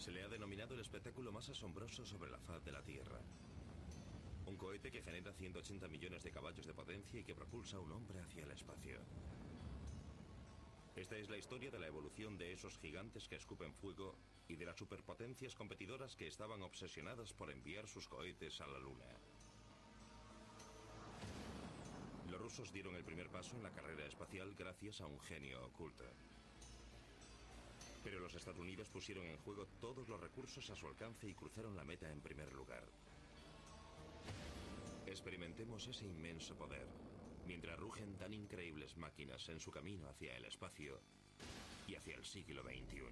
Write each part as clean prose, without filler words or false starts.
Se le ha denominado el espectáculo más asombroso sobre la faz de la Tierra. Un cohete que genera 180 millones de caballos de potencia y que propulsa a un hombre hacia el espacio. Esta es la historia de la evolución de esos gigantes que escupen fuego y de las superpotencias competidoras que estaban obsesionadas por enviar sus cohetes a la Luna. Los rusos dieron el primer paso en la carrera espacial gracias a un genio oculto. Pero los Estados Unidos pusieron en juego todos los recursos a su alcance y cruzaron la meta en primer lugar. Experimentemos ese inmenso poder, mientras rugen tan increíbles máquinas en su camino hacia el espacio y hacia el siglo XXI.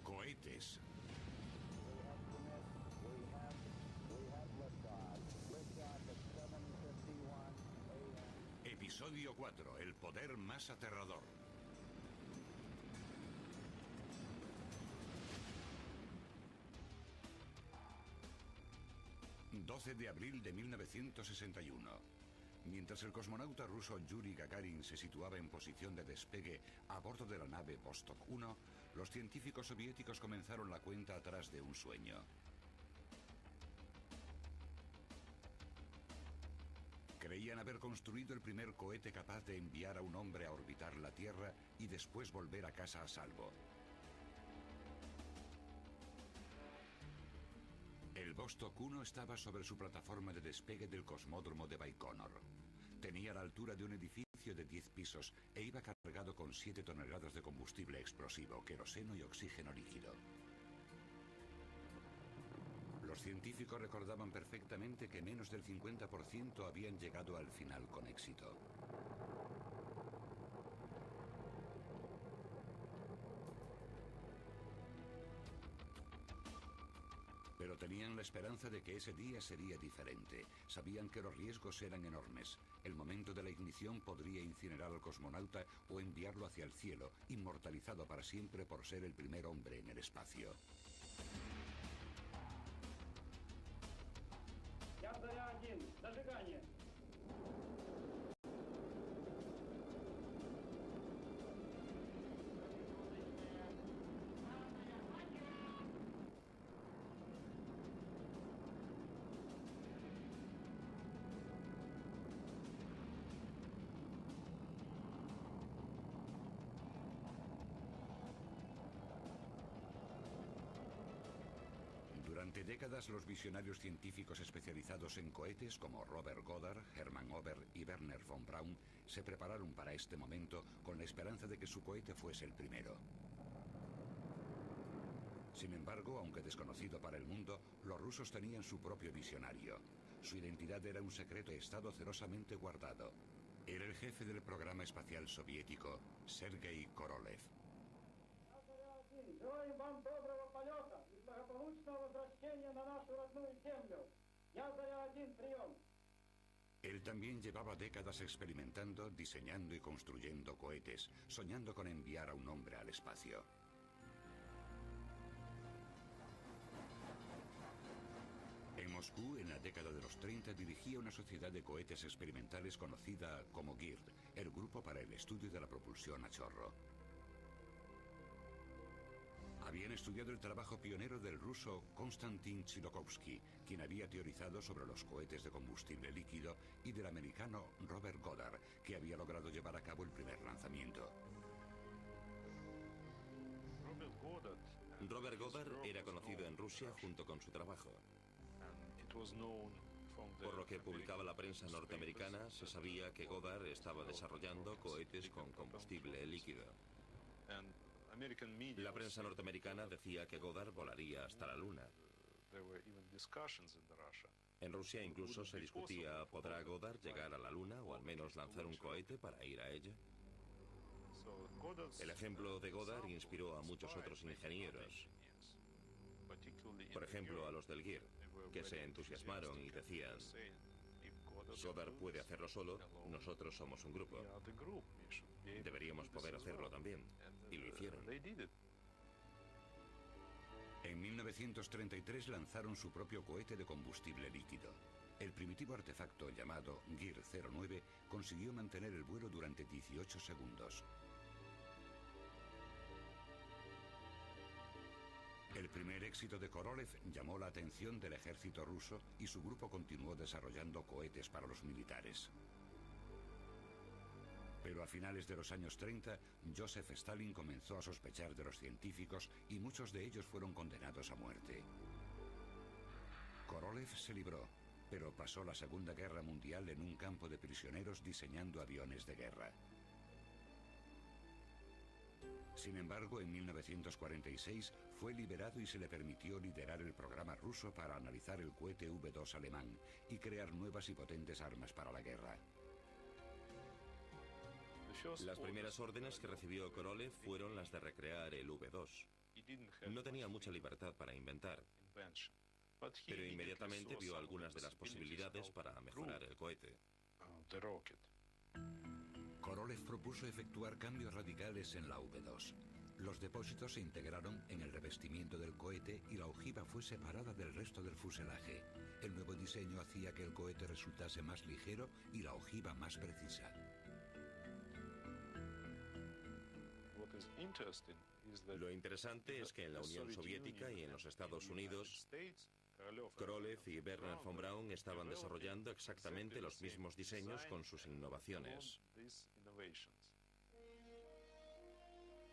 Cohetes. Episodio 4. El poder más aterrador. 12 de abril de 1961. Mientras el cosmonauta ruso Yuri Gagarin se situaba en posición de despegue a bordo de la nave Vostok 1, los científicos soviéticos comenzaron la cuenta atrás de un sueño. Creían haber construido el primer cohete capaz de enviar a un hombre a orbitar la Tierra y después volver a casa a salvo. El Vostok 1 estaba sobre su plataforma de despegue del cosmódromo de Baikonur. Tenía la altura de un edificio de 10 pisos e iba cargado con 7 toneladas de combustible explosivo, queroseno y oxígeno líquido. Los científicos recordaban perfectamente que menos del 50% habían llegado al final con éxito. Pero tenían la esperanza de que ese día sería diferente. Sabían que los riesgos eran enormes. El momento de la ignición podría incinerar al cosmonauta o enviarlo hacia el cielo, inmortalizado para siempre por ser el primer hombre en el espacio. Durante décadas, los visionarios científicos especializados en cohetes como Robert Goddard, Hermann Ober y Wernher von Braun se prepararon para este momento con la esperanza de que su cohete fuese el primero. Sin embargo, aunque desconocido para el mundo, los rusos tenían su propio visionario. Su identidad era un secreto de estado celosamente guardado. Era el jefe del programa espacial soviético, Sergei Korolev. Él también llevaba décadas experimentando, diseñando y construyendo cohetes, soñando con enviar a un hombre al espacio. En Moscú, en la década de los 30, dirigía una sociedad de cohetes experimentales conocida como GIRD, el Grupo para el Estudio de la Propulsión a Chorro. Habían estudiado el trabajo pionero del ruso Konstantin Tsiolkovsky, quien había teorizado sobre los cohetes de combustible líquido, y del americano Robert Goddard, que había logrado llevar a cabo el primer lanzamiento. Robert Goddard era conocido en Rusia junto con su trabajo. Por lo que publicaba la prensa norteamericana, se sabía que Goddard estaba desarrollando cohetes con combustible líquido. La prensa norteamericana decía que Goddard volaría hasta la Luna. En Rusia incluso se discutía, ¿podrá Goddard llegar a la Luna o al menos lanzar un cohete para ir a ella? El ejemplo de Goddard inspiró a muchos otros ingenieros, por ejemplo a los del GIR, que se entusiasmaron y decían, Goddard puede hacerlo solo, nosotros somos un grupo. Deberíamos poder hacerlo también. Y lo hicieron. En 1933 lanzaron su propio cohete de combustible líquido. El primitivo artefacto llamado Gir 09 consiguió mantener el vuelo durante 18 segundos. El primer éxito de Korolev llamó la atención del ejército ruso y su grupo continuó desarrollando cohetes para los militares. Pero a finales de los años 30, Joseph Stalin comenzó a sospechar de los científicos y muchos de ellos fueron condenados a muerte. Korolev se libró, pero pasó la Segunda Guerra Mundial en un campo de prisioneros diseñando aviones de guerra. Sin embargo, en 1946 fue liberado y se le permitió liderar el programa ruso para analizar el cohete V2 alemán y crear nuevas y potentes armas para la guerra. Las primeras órdenes que recibió Korolev fueron las de recrear el V2. No tenía mucha libertad para inventar, pero inmediatamente vio algunas de las posibilidades para mejorar el cohete. Korolev propuso efectuar cambios radicales en la V2. Los depósitos se integraron en el revestimiento del cohete y la ojiva fue separada del resto del fuselaje. El nuevo diseño hacía que el cohete resultase más ligero y la ojiva más precisa. Lo interesante es que en la Unión Soviética y en los Estados Unidos, Korolev y Wernher von Braun estaban desarrollando exactamente los mismos diseños con sus innovaciones.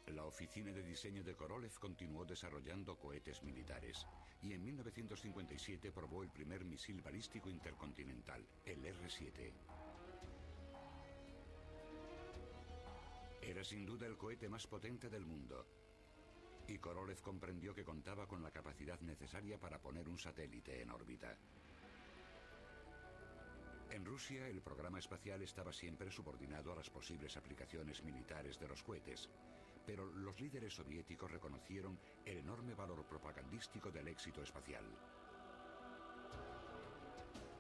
La oficina de diseño de Korolev continuó desarrollando cohetes militares y en 1957 probó el primer misil balístico intercontinental, el R-7. Era sin duda el cohete más potente del mundo. Y Korolev comprendió que contaba con la capacidad necesaria para poner un satélite en órbita. En Rusia, el programa espacial estaba siempre subordinado a las posibles aplicaciones militares de los cohetes, pero los líderes soviéticos reconocieron el enorme valor propagandístico del éxito espacial.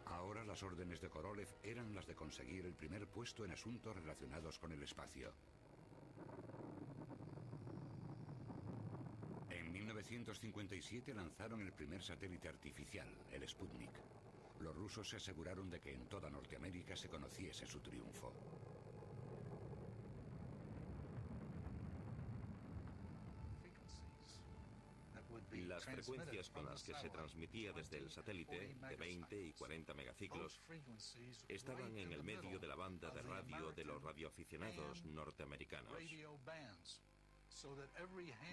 Ahora las órdenes de Korolev eran las de conseguir el primer puesto en asuntos relacionados con el espacio. En 1957 lanzaron el primer satélite artificial, el Sputnik. Los rusos se aseguraron de que en toda Norteamérica se conociese su triunfo. Las frecuencias con las que se transmitía desde el satélite, de 20 y 40 megaciclos, estaban en el medio de la banda de radio de los radioaficionados norteamericanos.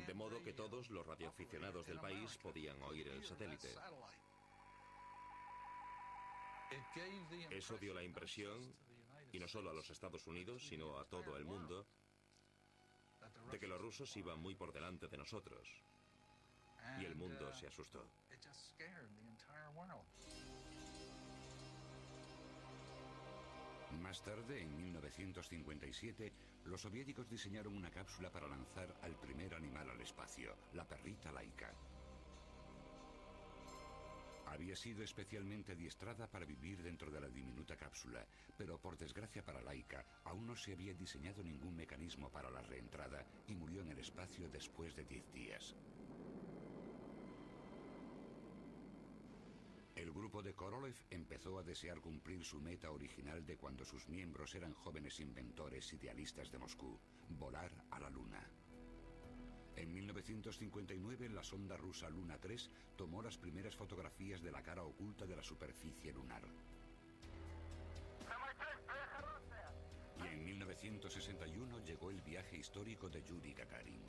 De modo que todos los radioaficionados del país podían oír el satélite. Eso dio la impresión, y no solo a los Estados Unidos, sino a todo el mundo, de que los rusos iban muy por delante de nosotros. Y el mundo se asustó. Más tarde, en 1957, los soviéticos diseñaron una cápsula para lanzar al primer animal al espacio, la perrita Laika. Había sido especialmente adiestrada para vivir dentro de la diminuta cápsula, pero por desgracia para Laika, aún no se había diseñado ningún mecanismo para la reentrada y murió en el espacio después de 10 días. El grupo de Korolev empezó a desear cumplir su meta original de cuando sus miembros eran jóvenes inventores idealistas de Moscú, volar a la Luna. En 1959, la sonda rusa Luna 3 tomó las primeras fotografías de la cara oculta de la superficie lunar. Y en 1961 llegó el viaje histórico de Yuri Gagarin.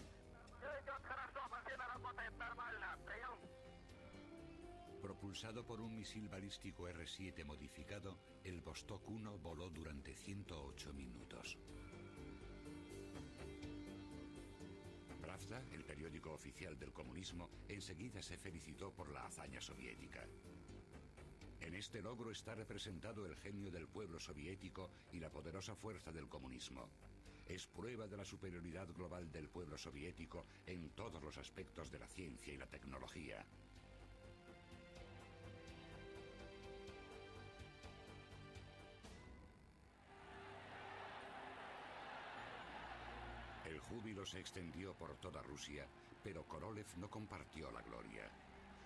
Propulsado por un misil balístico R-7 modificado, el Vostok 1 voló durante 108 minutos. Pravda, el periódico oficial del comunismo, enseguida se felicitó por la hazaña soviética. En este logro está representado el genio del pueblo soviético y la poderosa fuerza del comunismo. Es prueba de la superioridad global del pueblo soviético en todos los aspectos de la ciencia y la tecnología. El júbilo se extendió por toda Rusia, pero Korolev no compartió la gloria.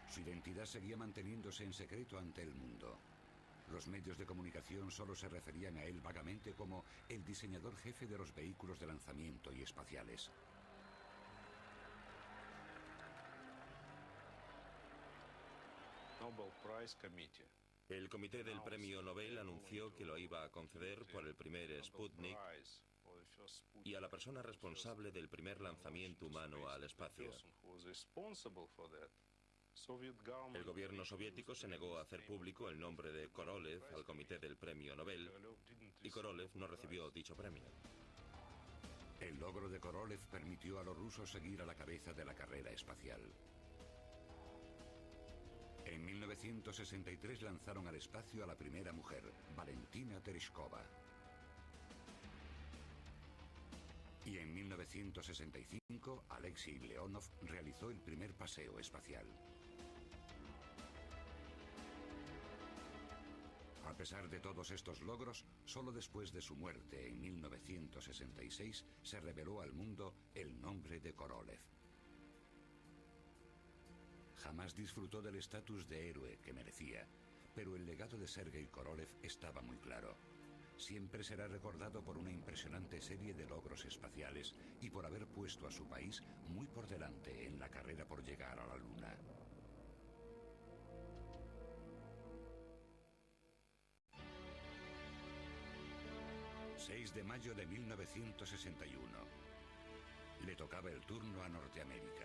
Su identidad seguía manteniéndose en secreto ante el mundo. Los medios de comunicación solo se referían a él vagamente como el diseñador jefe de los vehículos de lanzamiento y espaciales. El comité del premio Nobel anunció que lo iba a conceder por el primer Sputnik y a la persona responsable del primer lanzamiento humano al espacio. El gobierno soviético se negó a hacer público el nombre de Korolev al comité del premio Nobel y Korolev no recibió dicho premio. El logro de Korolev permitió a los rusos seguir a la cabeza de la carrera espacial. En 1963 lanzaron al espacio a la primera mujer, Valentina Tereshkova. Y en 1965, Alexei Leonov realizó el primer paseo espacial. A pesar de todos estos logros, solo después de su muerte en 1966 se reveló al mundo el nombre de Korolev. Jamás disfrutó del estatus de héroe que merecía, pero el legado de Sergei Korolev estaba muy claro. Siempre será recordado por una impresionante serie de logros espaciales y por haber puesto a su país muy por delante en la carrera por llegar a la Luna. ...6 de mayo de 1961... le tocaba el turno a Norteamérica.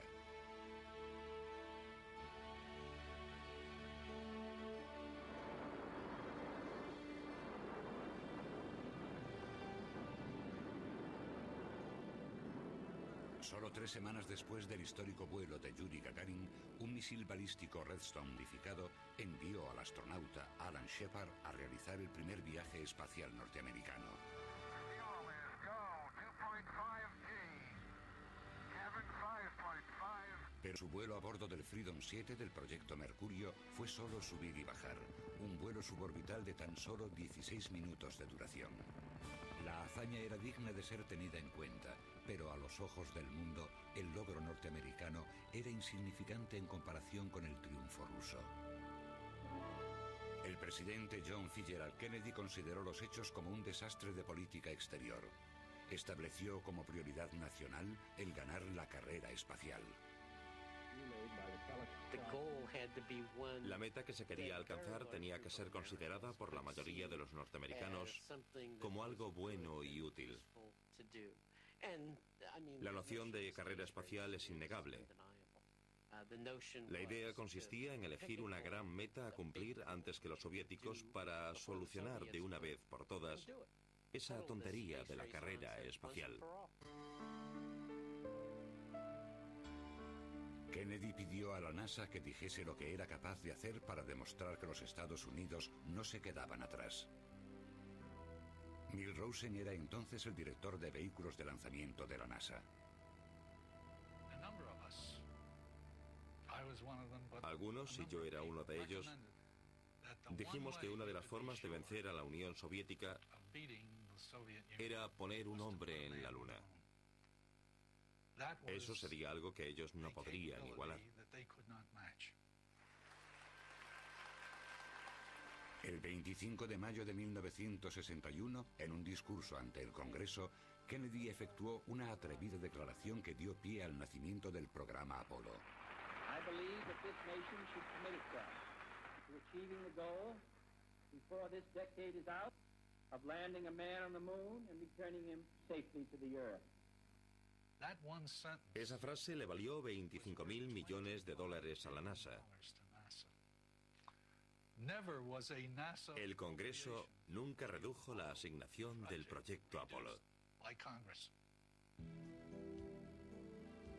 Solo 3 semanas después del histórico vuelo de Yuri Gagarin, un misil balístico Redstone modificado envió al astronauta Alan Shepard a realizar el primer viaje espacial norteamericano. Pero su vuelo a bordo del Freedom 7 del proyecto Mercurio fue solo subir y bajar, un vuelo suborbital de tan solo 16 minutos de duración. La hazaña era digna de ser tenida en cuenta, pero a los ojos del mundo, el logro norteamericano era insignificante en comparación con el triunfo ruso. El presidente John Fitzgerald Kennedy consideró los hechos como un desastre de política exterior. Estableció como prioridad nacional el ganar la carrera espacial. La meta que se quería alcanzar tenía que ser considerada por la mayoría de los norteamericanos como algo bueno y útil. La noción de carrera espacial es innegable. La idea consistía en elegir una gran meta a cumplir antes que los soviéticos para solucionar de una vez por todas esa tontería de la carrera espacial. Kennedy pidió a la NASA que dijese lo que era capaz de hacer para demostrar que los Estados Unidos no se quedaban atrás. Neil Rosen era entonces el director de vehículos de lanzamiento de la NASA. Algunos, y yo era uno de ellos, dijimos que una de las formas de vencer a la Unión Soviética era poner un hombre en la Luna. Eso sería algo que ellos no podrían igualar. El 25 de mayo de 1961, en un discurso ante el Congreso, Kennedy efectuó una atrevida declaración que dio pie al nacimiento del programa Apolo. Esa frase le valió $25.000 millones a la NASA. El Congreso nunca redujo la asignación del proyecto Apolo.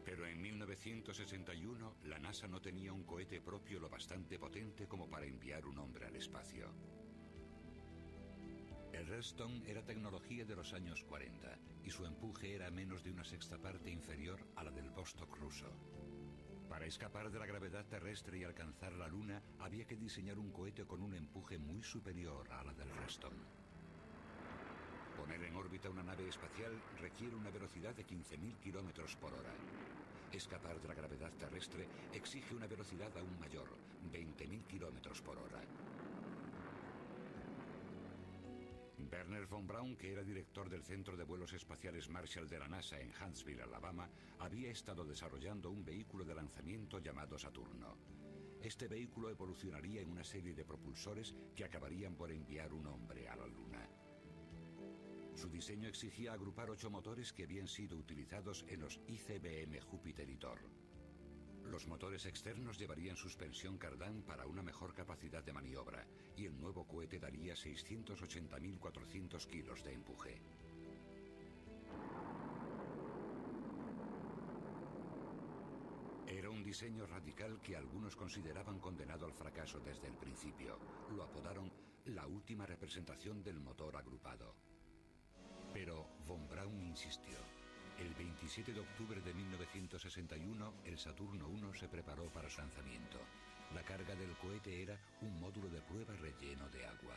Pero en 1961, la NASA no tenía un cohete propio lo bastante potente como para enviar un hombre al espacio. El Redstone era tecnología de los años 40 y su empuje era menos de una sexta parte inferior a la del Vostok ruso. Para escapar de la gravedad terrestre y alcanzar la Luna, había que diseñar un cohete con un empuje muy superior a la del Redstone. Poner en órbita una nave espacial requiere una velocidad de 15.000 kilómetros por hora. Escapar de la gravedad terrestre exige una velocidad aún mayor, 20.000 kilómetros por hora. Wernher von Braun, que era director del Centro de Vuelos Espaciales Marshall de la NASA en Huntsville, Alabama, había estado desarrollando un vehículo de lanzamiento llamado Saturno. Este vehículo evolucionaría en una serie de propulsores que acabarían por enviar un hombre a la Luna. Su diseño exigía agrupar 8 motores que habían sido utilizados en los ICBM Júpiter y Thor. Los motores externos llevarían suspensión cardán para una mejor capacidad de maniobra y el nuevo cohete daría 680.400 kilos de empuje. Era un diseño radical que algunos consideraban condenado al fracaso desde el principio. Lo apodaron la última representación del motor agrupado. Pero von Braun insistió. El 27 de octubre de 1961, el Saturno 1 se preparó para su lanzamiento. La carga del cohete era un módulo de prueba relleno de agua.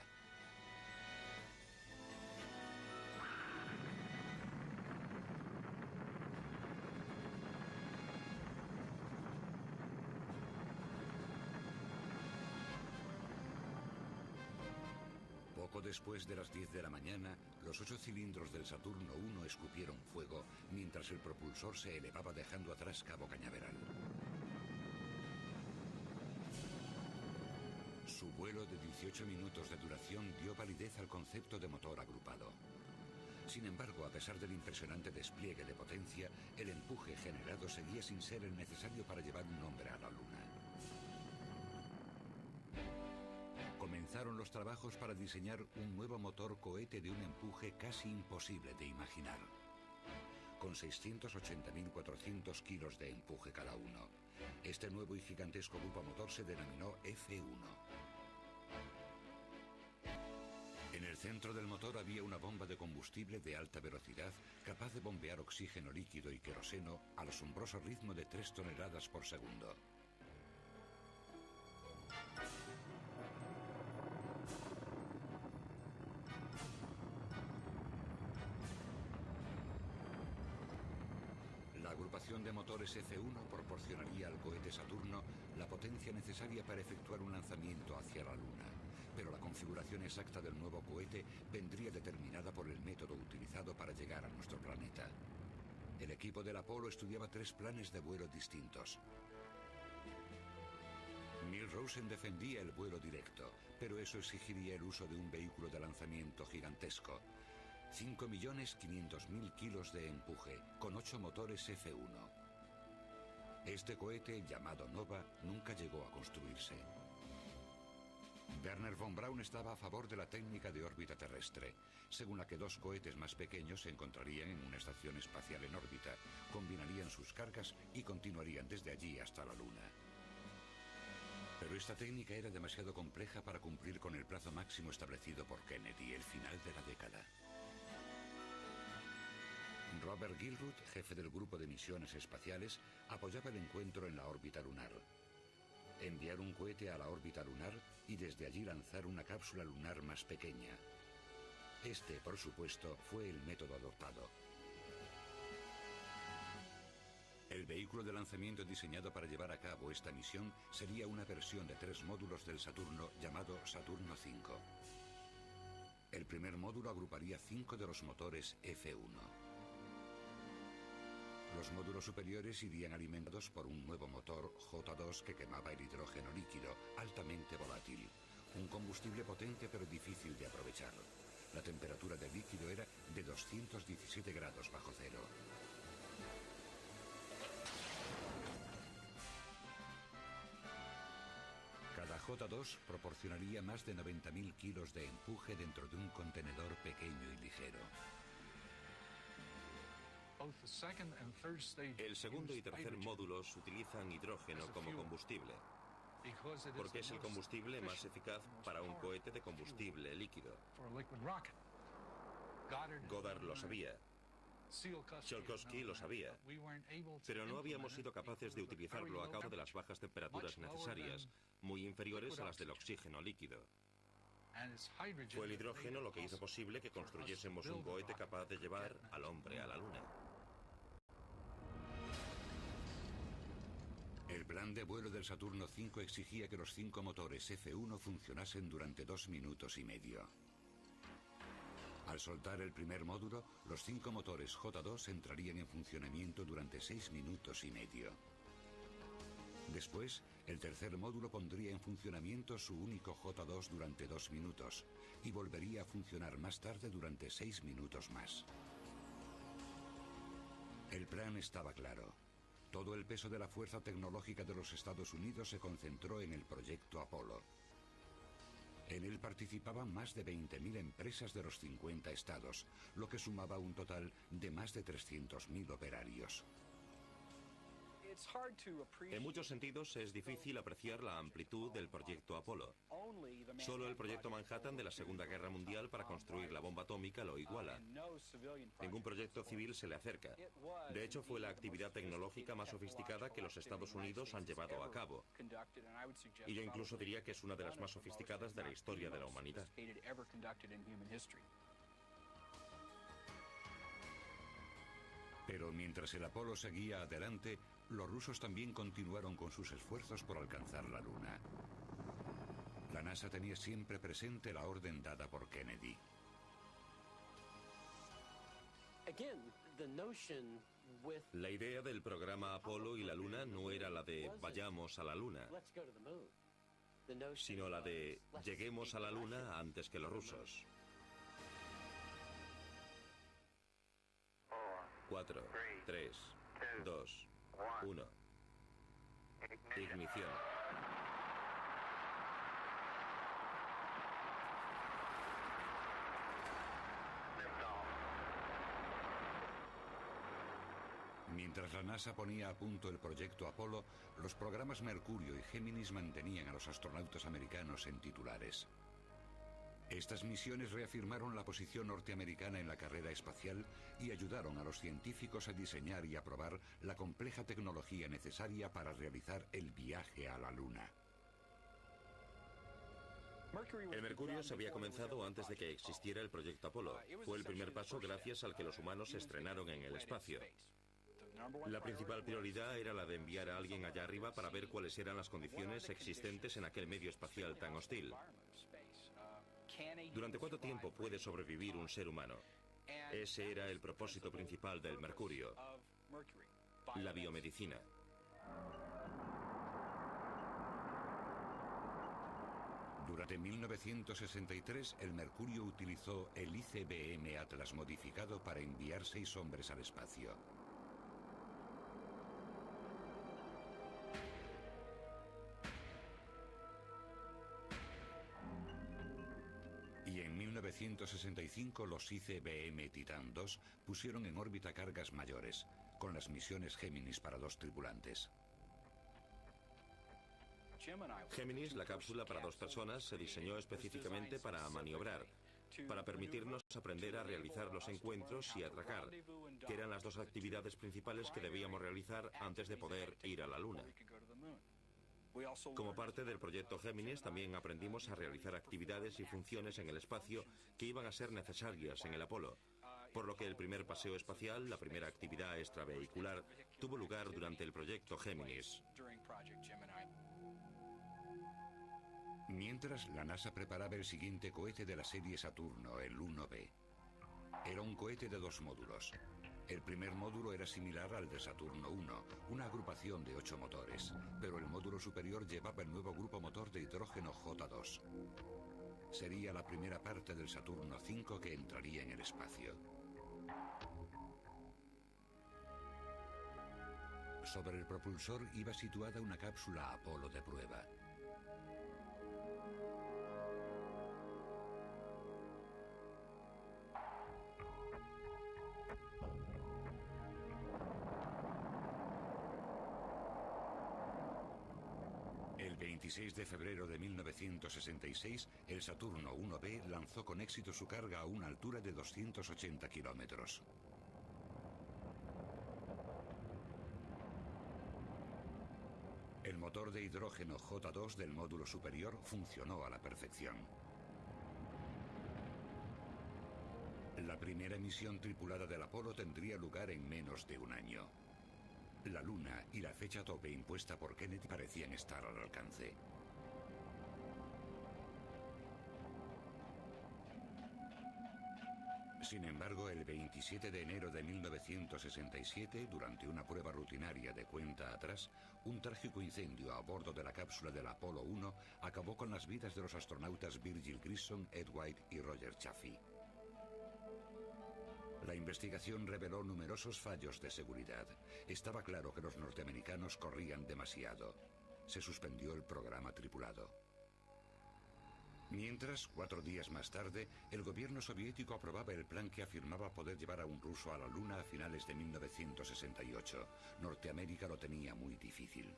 Poco después de las 10 de la mañana, los 8 cilindros del Saturno 1 escupieron fuego mientras el propulsor se elevaba dejando atrás Cabo Cañaveral. Su vuelo de 18 minutos de duración dio validez al concepto de motor agrupado. Sin embargo, a pesar del impresionante despliegue de potencia, el empuje generado seguía sin ser el necesario para llevar un hombre a la Luna. Comenzaron los trabajos para diseñar un nuevo motor cohete de un empuje casi imposible de imaginar. Con 680.400 kilos de empuje cada uno. Este nuevo y gigantesco grupo motor se denominó F1. En el centro del motor había una bomba de combustible de alta velocidad capaz de bombear oxígeno líquido y queroseno al asombroso ritmo de 3 toneladas por segundo. La agrupación de motores F1 proporcionaría al cohete Saturno la potencia necesaria para efectuar un lanzamiento hacia la Luna, pero la configuración exacta del nuevo cohete vendría determinada por el método utilizado para llegar a nuestro planeta. El equipo del Apolo estudiaba 3 planes de vuelo distintos. Neil Rosen defendía el vuelo directo, pero eso exigiría el uso de un vehículo de lanzamiento gigantesco. 5.500.000 kilos de empuje, con 8 motores F1. Este cohete, llamado Nova, nunca llegó a construirse. Wernher von Braun estaba a favor de la técnica de órbita terrestre, según la que 2 cohetes más pequeños se encontrarían en una estación espacial en órbita, combinarían sus cargas y continuarían desde allí hasta la Luna. Pero esta técnica era demasiado compleja para cumplir con el plazo máximo establecido por Kennedy, el final de la década. Robert Gilruth, jefe del grupo de misiones espaciales, apoyaba el encuentro en la órbita lunar. Enviar un cohete a la órbita lunar y desde allí lanzar una cápsula lunar más pequeña. Este, por supuesto, fue el método adoptado. El vehículo de lanzamiento diseñado para llevar a cabo esta misión sería una versión de 3 módulos del Saturno llamado Saturno 5. El primer módulo agruparía 5 de los motores F1. Los módulos superiores irían alimentados por un nuevo motor J2 que quemaba el hidrógeno líquido, altamente volátil. Un combustible potente pero difícil de aprovechar. La temperatura del líquido era de 217 grados bajo cero. Cada J2 proporcionaría más de 90.000 kilos de empuje dentro de un contenedor pequeño y ligero. El segundo y tercer módulos utilizan hidrógeno como combustible, porque es el combustible más eficaz para un cohete de combustible líquido. Goddard lo sabía. Tsiolkovsky lo sabía, pero no habíamos sido capaces de utilizarlo a causa de las bajas temperaturas necesarias, muy inferiores a las del oxígeno líquido. Fue el hidrógeno lo que hizo posible que construyésemos un cohete capaz de llevar al hombre a la Luna. El plan de vuelo del Saturno V exigía que los 5 motores F1 funcionasen durante 2 minutos y medio. Al soltar el primer módulo, los 5 motores J2 entrarían en funcionamiento durante 6 minutos y medio. Después, el tercer módulo pondría en funcionamiento su único J2 durante 2 minutos y volvería a funcionar más tarde durante 6 minutos más. El plan estaba claro. Todo el peso de la fuerza tecnológica de los Estados Unidos se concentró en el proyecto Apolo. En él participaban más de 20.000 empresas de los 50 estados, lo que sumaba un total de más de 300.000 operarios. En muchos sentidos es difícil apreciar la amplitud del proyecto Apolo. Solo el proyecto Manhattan de la Segunda Guerra Mundial para construir la bomba atómica lo iguala. Ningún proyecto civil se le acerca. De hecho, fue la actividad tecnológica más sofisticada que los Estados Unidos han llevado a cabo. Y yo incluso diría que es una de las más sofisticadas de la historia de la humanidad. Pero mientras el Apolo seguía adelante, los rusos también continuaron con sus esfuerzos por alcanzar la Luna. La NASA tenía siempre presente la orden dada por Kennedy. La idea del programa Apolo y la Luna no era la de vayamos a la Luna, sino la de lleguemos a la Luna antes que los rusos. 4, 3, 2, 1. Ignición. Mientras la NASA ponía a punto el proyecto Apolo, los programas Mercurio y Géminis mantenían a los astronautas americanos en titulares. Estas misiones reafirmaron la posición norteamericana en la carrera espacial y ayudaron a los científicos a diseñar y a probar la compleja tecnología necesaria para realizar el viaje a la Luna. El Mercurio se había comenzado antes de que existiera el proyecto Apolo. Fue el primer paso gracias al que los humanos se estrenaron en el espacio. La principal prioridad era la de enviar a alguien allá arriba para ver cuáles eran las condiciones existentes en aquel medio espacial tan hostil. ¿Durante cuánto tiempo puede sobrevivir un ser humano? Ese era el propósito principal del Mercurio, la biomedicina. Durante 1963, el Mercurio utilizó el ICBM Atlas modificado para enviar 6 hombres al espacio. Y en 1965 los ICBM Titan II pusieron en órbita cargas mayores, con las misiones Géminis para 2 tripulantes. Géminis, la cápsula para 2 personas, se diseñó específicamente para maniobrar, para permitirnos aprender a realizar los encuentros y atracar, que eran las 2 actividades principales que debíamos realizar antes de poder ir a la Luna. Como parte del proyecto Géminis, también aprendimos a realizar actividades y funciones en el espacio que iban a ser necesarias en el Apolo, por lo que el primer paseo espacial, la primera actividad extravehicular, tuvo lugar durante el proyecto Géminis. Mientras, la NASA preparaba el siguiente cohete de la serie Saturno, el 1B. Era un cohete de 2 módulos. El primer módulo era similar al de Saturno 1, una agrupación de 8 motores, pero el módulo superior llevaba el nuevo grupo motor de hidrógeno J2. Sería la primera parte del Saturno 5 que entraría en el espacio. Sobre el propulsor iba situada una cápsula Apolo de prueba. El 26 de febrero de 1966, el Saturno 1B lanzó con éxito su carga a una altura de 280 kilómetros. El motor de hidrógeno J2 del módulo superior funcionó a la perfección. La primera misión tripulada del Apolo tendría lugar en menos de un año. La Luna y la fecha tope impuesta por Kennedy parecían estar al alcance. Sin embargo, el 27 de enero de 1967, durante una prueba rutinaria de cuenta atrás, un trágico incendio a bordo de la cápsula del Apolo 1 acabó con las vidas de los astronautas Virgil Grissom, Ed White y Roger Chaffee. La investigación reveló numerosos fallos de seguridad. Estaba claro que los norteamericanos corrían demasiado. Se suspendió el programa tripulado. Mientras, 4 días más tarde, el gobierno soviético aprobaba el plan que afirmaba poder llevar a un ruso a la Luna a finales de 1968. Norteamérica lo tenía muy difícil.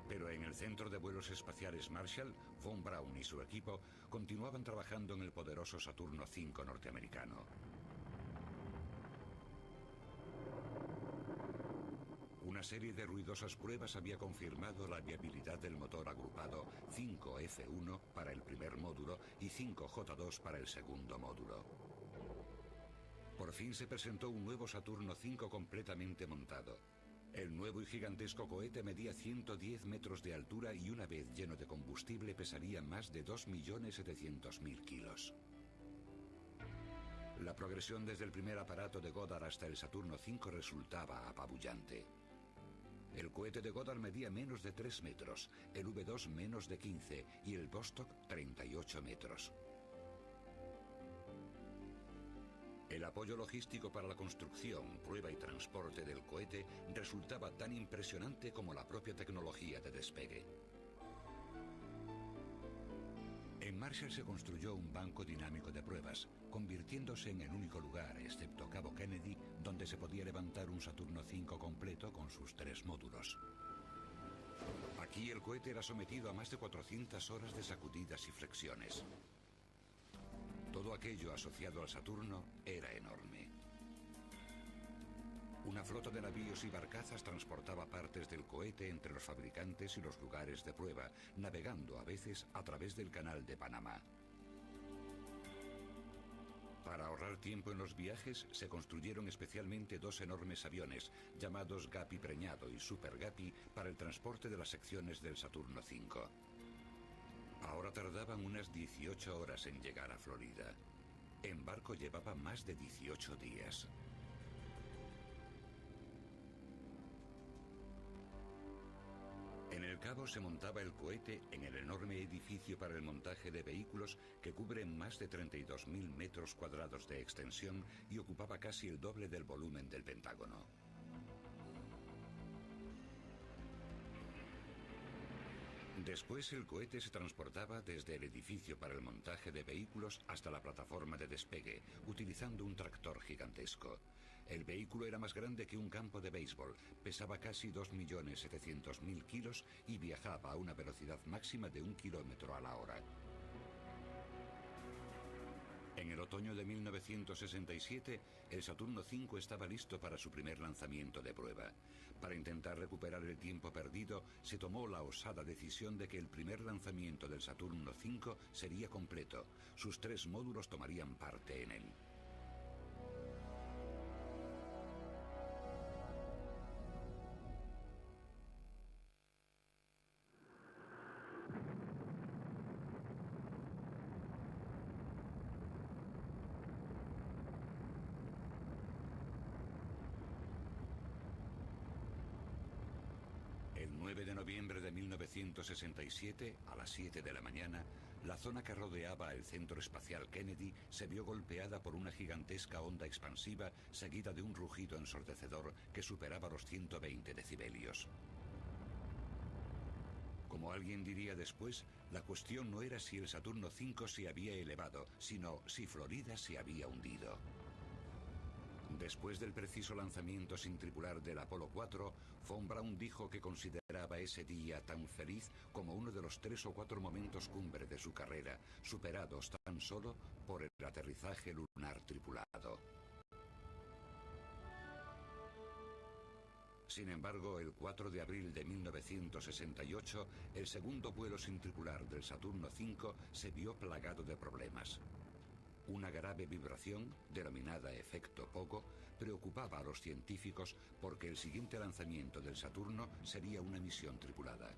Pero en el Centro de Vuelos Espaciales Marshall, Von Braun y su equipo continuaban trabajando en el poderoso Saturno V norteamericano. Una serie de ruidosas pruebas había confirmado la viabilidad del motor agrupado 5F1 para el primer módulo y 5J2 para el segundo módulo. Por fin se presentó un nuevo Saturno V completamente montado. El nuevo y gigantesco cohete medía 110 metros de altura y una vez lleno de combustible pesaría más de 2.700.000 kilos. La progresión desde el primer aparato de Goddard hasta el Saturno V resultaba apabullante. El cohete de Goddard medía menos de 3 metros, el V2 menos de 15 y el Vostok 38 metros. El apoyo logístico para la construcción, prueba y transporte del cohete resultaba tan impresionante como la propia tecnología de despegue. En Marshall se construyó un banco dinámico de pruebas, convirtiéndose en el único lugar, excepto Cabo Kennedy, donde se podía levantar un Saturno V completo con sus 3 módulos. Aquí el cohete era sometido a más de 400 horas de sacudidas y flexiones. Todo aquello asociado al Saturno era enorme. Una flota de navíos y barcazas transportaba partes del cohete entre los fabricantes y los lugares de prueba, navegando a veces a través del Canal de Panamá. Para ahorrar tiempo en los viajes, se construyeron especialmente 2 enormes aviones, llamados Guppy Preñado y Super Guppy, para el transporte de las secciones del Saturno V. Ahora tardaban unas 18 horas en llegar a Florida. En barco llevaba más de 18 días. En el Cabo se montaba el cohete en el enorme edificio para el montaje de vehículos que cubre más de 32.000 metros cuadrados de extensión y ocupaba casi el doble del volumen del Pentágono. Después el cohete se transportaba desde el edificio para el montaje de vehículos hasta la plataforma de despegue, utilizando un tractor gigantesco. El vehículo era más grande que un campo de béisbol, pesaba casi 2.700.000 kilos y viajaba a una velocidad máxima de 1 kilómetro a la hora. En el otoño de 1967, el Saturno V estaba listo para su primer lanzamiento de prueba. Para intentar recuperar el tiempo perdido, se tomó la osada decisión de que el primer lanzamiento del Saturno V sería completo. Sus 3 módulos tomarían parte en él. El 9 de noviembre de 1967, a las 7 de la mañana, la zona que rodeaba el Centro Espacial Kennedy se vio golpeada por una gigantesca onda expansiva seguida de un rugido ensordecedor que superaba los 120 decibelios. Como alguien diría después, la cuestión no era si el Saturno V se había elevado, sino si Florida se había hundido. Después del preciso lanzamiento sin tripular del Apolo 4, Von Braun dijo que consideraba ese día tan feliz como uno de los 3 o 4 momentos cumbre de su carrera, superados tan solo por el aterrizaje lunar tripulado. Sin embargo, el 4 de abril de 1968, el segundo vuelo sin tripular del Saturno V se vio plagado de problemas. Una grave vibración, denominada efecto Pogo, preocupaba a los científicos porque el siguiente lanzamiento del Saturno sería una misión tripulada.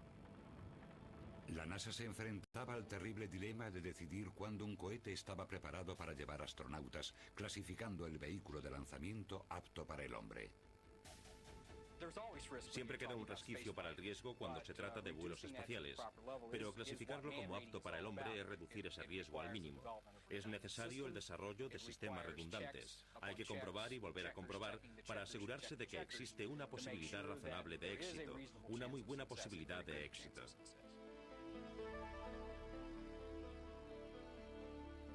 La NASA se enfrentaba al terrible dilema de decidir cuándo un cohete estaba preparado para llevar astronautas, clasificando el vehículo de lanzamiento apto para el hombre. Siempre queda un resquicio para el riesgo cuando se trata de vuelos espaciales, pero clasificarlo como apto para el hombre es reducir ese riesgo al mínimo. Es necesario el desarrollo de sistemas redundantes. Hay que comprobar y volver a comprobar para asegurarse de que existe una posibilidad razonable de éxito, una muy buena posibilidad de éxito.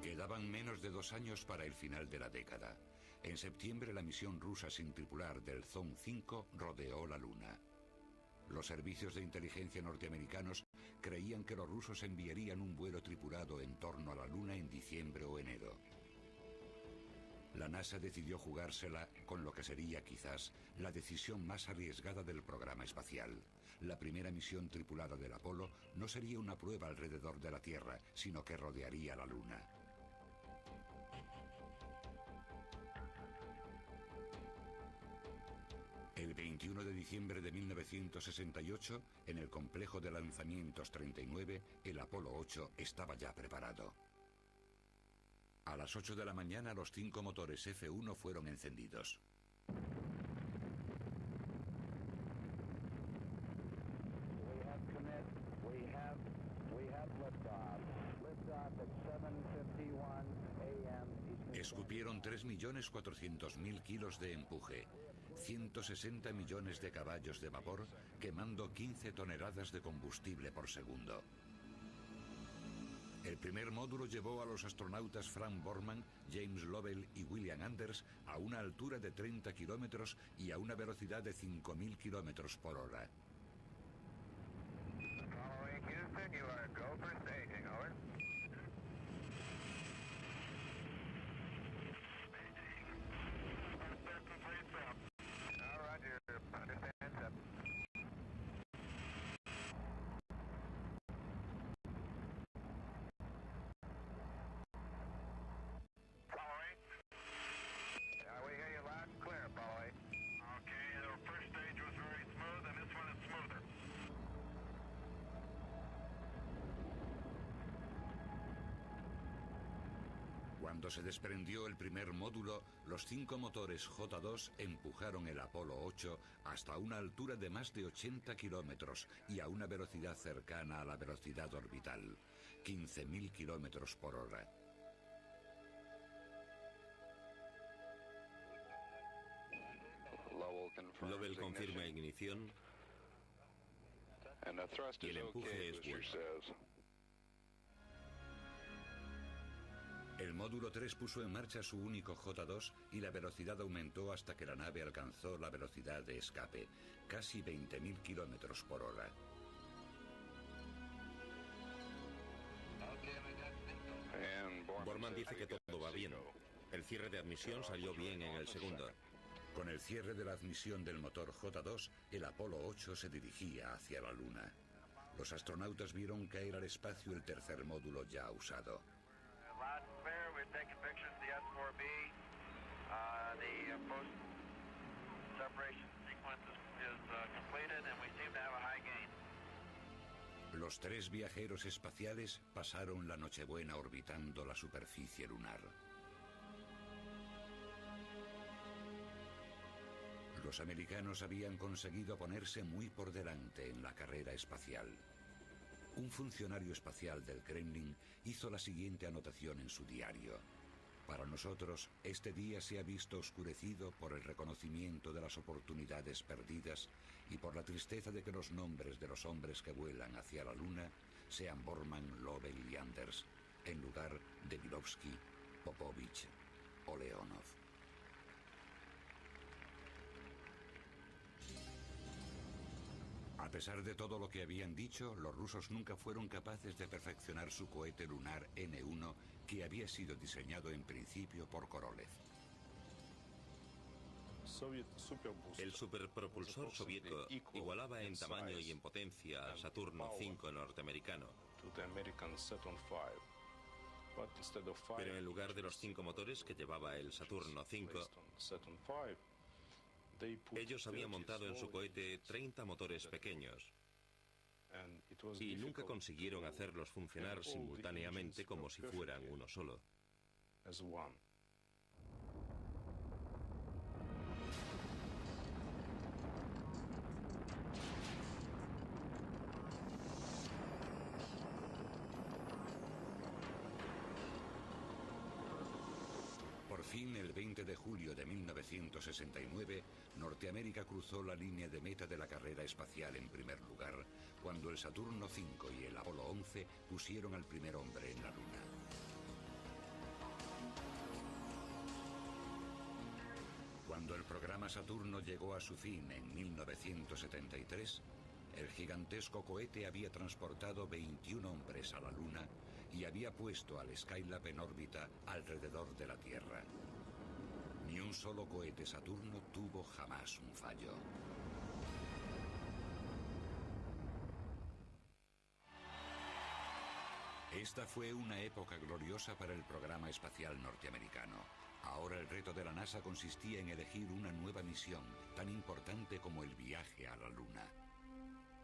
Quedaban menos de 2 años para el final de la década. En septiembre, la misión rusa sin tripular del Zond 5 rodeó la Luna. Los servicios de inteligencia norteamericanos creían que los rusos enviarían un vuelo tripulado en torno a la Luna en diciembre o enero. La NASA decidió jugársela con lo que sería quizás la decisión más arriesgada del programa espacial. La primera misión tripulada del Apolo no sería una prueba alrededor de la Tierra, sino que rodearía la Luna. El 21 de diciembre de 1968, en el complejo de lanzamientos 39, el Apolo 8 estaba ya preparado. A las 8 de la mañana, los 5 motores F1 fueron encendidos. Escupieron 3.400.000 kilos de empuje, 160 millones de caballos de vapor, quemando 15 toneladas de combustible por segundo. El primer módulo llevó a los astronautas Frank Borman, James Lovell y William Anders a una altura de 30 kilómetros y a una velocidad de 5.000 kilómetros por hora. Cuando se desprendió el primer módulo, los 5 motores J-2 empujaron el Apolo 8 hasta una altura de más de 80 kilómetros y a una velocidad cercana a la velocidad orbital, 15.000 kilómetros por hora. Lovell confirma ignición y el empuje es bueno. El módulo 3 puso en marcha su único J-2 y la velocidad aumentó hasta que la nave alcanzó la velocidad de escape, casi 20.000 kilómetros por hora. Borman dice que todo va bien. El cierre de admisión salió bien en el segundo. Con el cierre de la admisión del motor J-2, el Apolo 8 se dirigía hacia la Luna. Los astronautas vieron caer al espacio el tercer módulo ya usado. Los 3 viajeros espaciales pasaron la Nochebuena orbitando la superficie lunar. Los americanos habían conseguido ponerse muy por delante en la carrera espacial. Un funcionario espacial del Kremlin hizo la siguiente anotación en su diario. Para nosotros, este día se ha visto oscurecido por el reconocimiento de las oportunidades perdidas y por la tristeza de que los nombres de los hombres que vuelan hacia la Luna sean Borman, Lovell y Anders, en lugar de Milovsky, Popovich o Leonov. A pesar de todo lo que habían dicho, los rusos nunca fueron capaces de perfeccionar su cohete lunar N-1, que había sido diseñado en principio por Korolev. El superpropulsor soviético igualaba en tamaño y en potencia al Saturno V norteamericano. Pero en lugar de los 5 motores que llevaba el Saturno V, ellos habían montado en su cohete 30 motores pequeños y nunca consiguieron hacerlos funcionar simultáneamente como si fueran uno solo. Por fin, el 20 de julio de 1969, Norteamérica cruzó la línea de meta de la carrera espacial en primer lugar, cuando el Saturno V y el Apolo 11 pusieron al primer hombre en la Luna. Cuando el programa Saturno llegó a su fin en 1973, el gigantesco cohete había transportado 21 hombres a la Luna y había puesto al Skylab en órbita alrededor de la Tierra. Ni un solo cohete Saturno tuvo jamás un fallo. Esta fue una época gloriosa para el programa espacial norteamericano. Ahora el reto de la NASA consistía en elegir una nueva misión, tan importante como el viaje a la Luna.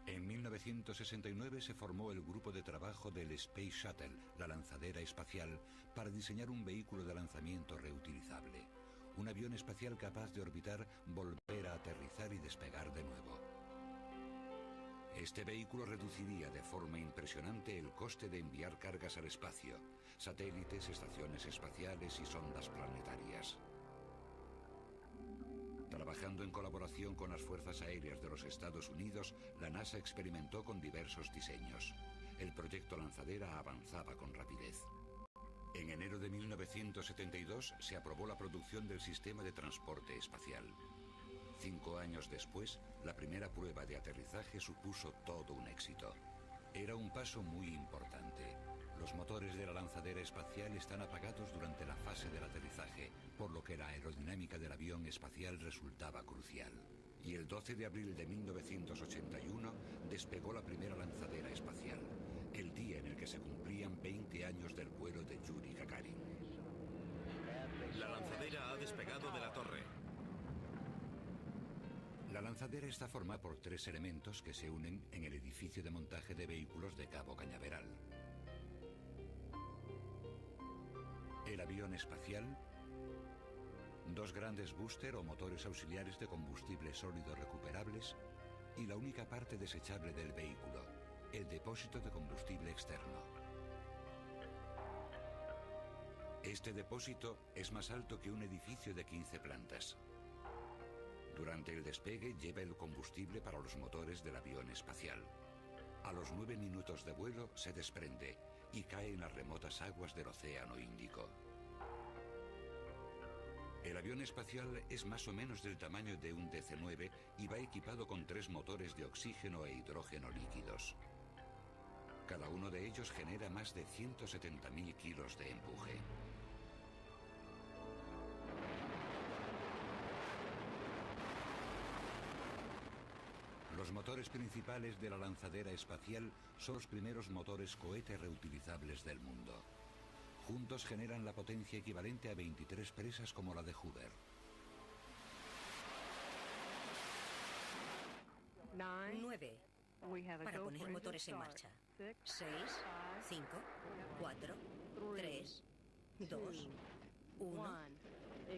En 1969 se formó el grupo de trabajo del Space Shuttle, la lanzadera espacial, para diseñar un vehículo de lanzamiento reutilizable. Un avión espacial capaz de orbitar, volver a aterrizar y despegar de nuevo. Este vehículo reduciría de forma impresionante el coste de enviar cargas al espacio, satélites, estaciones espaciales y sondas planetarias. Trabajando en colaboración con las Fuerzas Aéreas de los Estados Unidos, la NASA experimentó con diversos diseños. El proyecto lanzadera avanzaba con rapidez. En enero de 1972 se aprobó la producción del sistema de transporte espacial. 5 años después, la primera prueba de aterrizaje supuso todo un éxito. Era un paso muy importante. Los motores de la lanzadera espacial están apagados durante la fase del aterrizaje, por lo que la aerodinámica del avión espacial resultaba crucial. Y el 12 de abril de 1981 despegó la primera lanzadera espacial, el día en el que se cumplían 20 años del vuelo de Yuri Gagarin. La lanzadera ha despegado de la torre. La lanzadera está formada por 3 elementos que se unen en el edificio de montaje de vehículos de Cabo Cañaveral. El avión espacial, 2 grandes booster o motores auxiliares de combustible sólido recuperables y la única parte desechable del vehículo, el depósito de combustible externo. Este depósito es más alto que un edificio de 15 plantas. Durante el despegue lleva el combustible para los motores del avión espacial. A los 9 minutos de vuelo se desprende y cae en las remotas aguas del Océano Índico. El avión espacial es más o menos del tamaño de un DC-9 y va equipado con 3 motores de oxígeno e hidrógeno líquidos. Cada uno de ellos genera más de 170.000 kilos de empuje. Los motores principales de la lanzadera espacial son los primeros motores cohete reutilizables del mundo. Juntos generan la potencia equivalente a 23 presas como la de Hoover. 9. Para poner motores en marcha. 6, 5, 4, 3, 2, 1.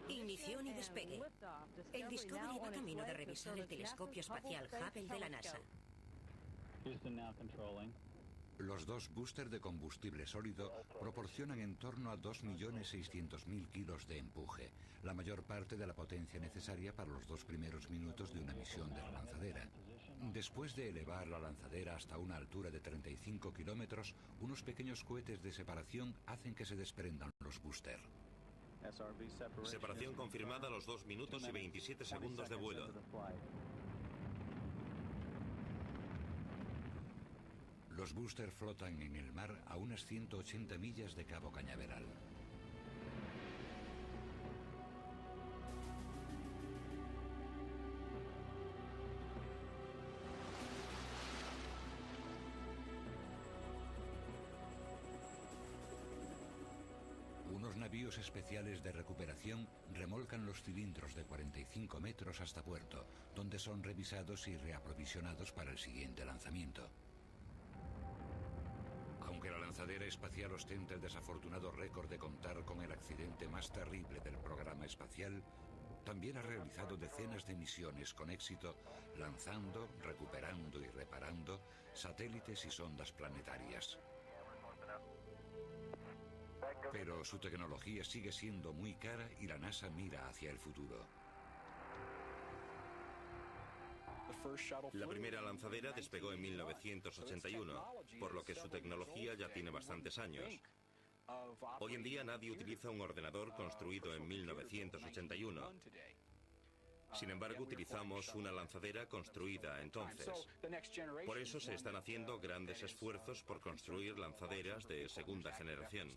Ignición y despegue. El Discovery va camino de revisar el telescopio espacial Hubble de la NASA. Los 2 boosters de combustible sólido proporcionan en torno a 2.600.000 kilos de empuje, la mayor parte de la potencia necesaria para los 2 primeros minutos de una misión de la lanzadera. Después de elevar la lanzadera hasta una altura de 35 kilómetros, unos pequeños cohetes de separación hacen que se desprendan los boosters. Separación confirmada a los 2 minutos y 27 segundos de vuelo. Los boosters flotan en el mar a unas 180 millas de Cabo Cañaveral. navíos especiales de recuperación remolcan los cilindros de 45 metros hasta puerto, donde son revisados y reaprovisionados para el siguiente lanzamiento. Aunque la lanzadera espacial ostenta el desafortunado récord de contar con el accidente más terrible del programa espacial, también ha realizado decenas de misiones con éxito, lanzando, recuperando y reparando satélites y sondas planetarias. Pero su tecnología sigue siendo muy cara y la NASA mira hacia el futuro. La primera lanzadera despegó en 1981, por lo que su tecnología ya tiene bastantes años. Hoy en día nadie utiliza un ordenador construido en 1981. Sin embargo, utilizamos una lanzadera construida entonces. Por eso se están haciendo grandes esfuerzos por construir lanzaderas de segunda generación.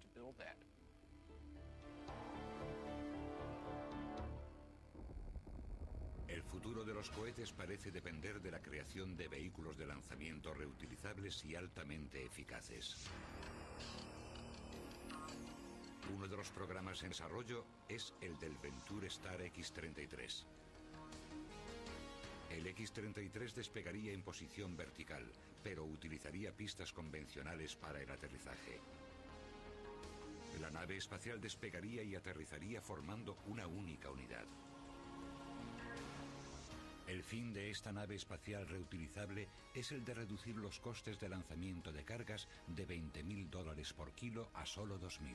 El futuro de los cohetes parece depender de la creación de vehículos de lanzamiento reutilizables y altamente eficaces. Uno de los programas en desarrollo es el del Venture Star X-33. El X-33 despegaría en posición vertical, pero utilizaría pistas convencionales para el aterrizaje. La nave espacial despegaría y aterrizaría formando una única unidad. El fin de esta nave espacial reutilizable es el de reducir los costes de lanzamiento de cargas de $20.000 por kilo a solo $2.000.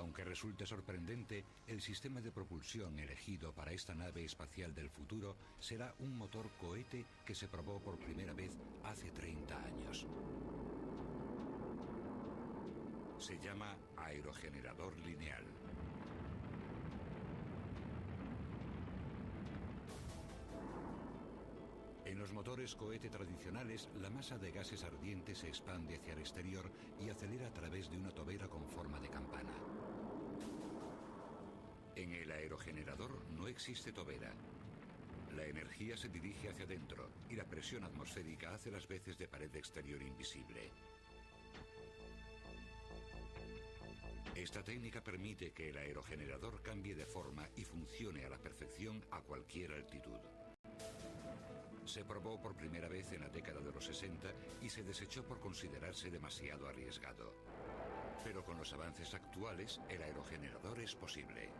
Aunque resulte sorprendente, el sistema de propulsión elegido para esta nave espacial del futuro será un motor cohete que se probó por primera vez hace 30 años. Se llama aerogenerador lineal. En los motores cohete tradicionales, la masa de gases ardientes se expande hacia el exterior y acelera a través de una tobera con forma de campana. En el aerogenerador no existe tobera. La energía se dirige hacia adentro y la presión atmosférica hace las veces de pared exterior invisible. Esta técnica permite que el aerogenerador cambie de forma y funcione a la perfección a cualquier altitud. Se probó por primera vez en la década de los 60 y se desechó por considerarse demasiado arriesgado. Pero con los avances actuales, el aerogenerador es posible.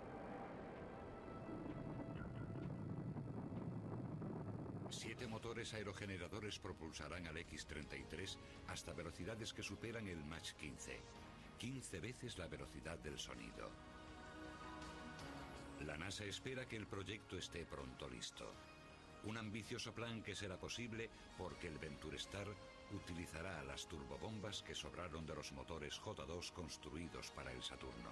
Siete motores aerogeneradores propulsarán al X-33 hasta velocidades que superan el Mach 15. 15 veces la velocidad del sonido. La NASA espera que el proyecto esté pronto listo. Un ambicioso plan que será posible porque el Venture Star utilizará las turbobombas que sobraron de los motores J2 construidos para el Saturno.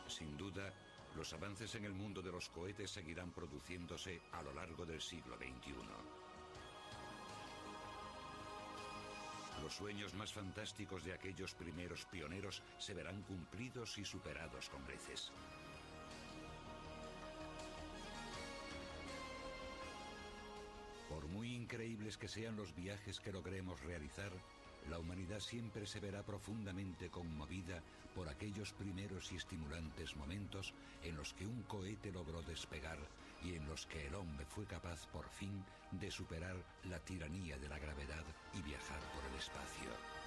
Sin duda, los avances en el mundo de los cohetes seguirán produciéndose a lo largo del siglo XXI. Los sueños más fantásticos de aquellos primeros pioneros se verán cumplidos y superados con creces. Por muy increíbles que sean los viajes que logremos realizar, la humanidad siempre se verá profundamente conmovida por aquellos primeros y estimulantes momentos en los que un cohete logró despegar y en los que el hombre fue capaz por fin de superar la tiranía de la gravedad y viajar por el espacio.